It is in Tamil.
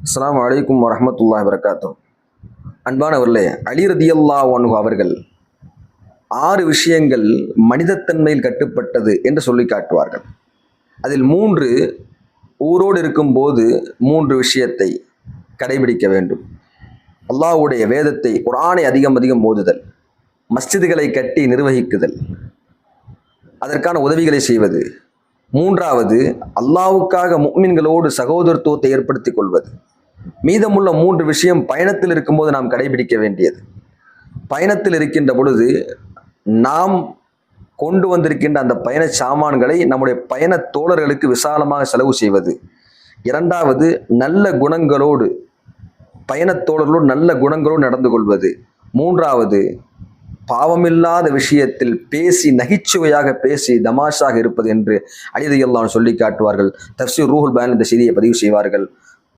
அஸ்ஸலாமு அலைக்கும் வரஹ்மத்துல்லாஹி வபரகாத்துஹு. அன்பானவர்களே, அலி ரதியல்லாஹு அன்ஹு அவர்கள் 6 விஷயங்கள் மனிதத்தன்மையில் கட்டுப்பட்டது என்று சொல்லி காட்டுவார்கள். அதில் 3 ஊரோடு இருக்கும்போது 3 விஷயத்தை கடைபிடிக்க வேண்டும். அல்லாஹ்வுடைய வேதத்தை, குர்ஆனை அதிகம் அதிகம் ஓதுதல், மஸ்ஜிதுகளை கட்டி நிர்வகிக்குதல், அதற்கான உதவிகளை செய்வது. 3வது, அல்லாஹ்வுக்காக முஃமின்களோடு சகோதரத்துவத்தை ஏற்படுத்திக் கொள்வது. மீதமுள்ள 3 விஷயம் பயணத்தில் இருக்கும்போது நாம் கடைபிடிக்க வேண்டியது. பயணத்தில் இருக்கின்ற பொழுது நாம் கொண்டு வந்திருக்கின்ற அந்த பயண சாமான்களை நம்முடைய பயண தோழர்களுக்கு விசாலமாக செலவு செய்வது. 2வது, நல்ல குணங்களோடு, பயணத் தோழர்களோடு நல்ல குணங்களோடு நடந்து கொள்வது. 3வது, பாவமில்லாத விஷயத்தில் பேசி, நகைச்சுவையாக பேசி தமாஷாக இருப்பது என்று அலி ரலியல்லாஹு அன்ஹு சொல்லி காட்டுவார்கள். தஃப்சீர் ரூஹுல் பயான் இந்த செய்தியை பதிவு செய்வார்கள்.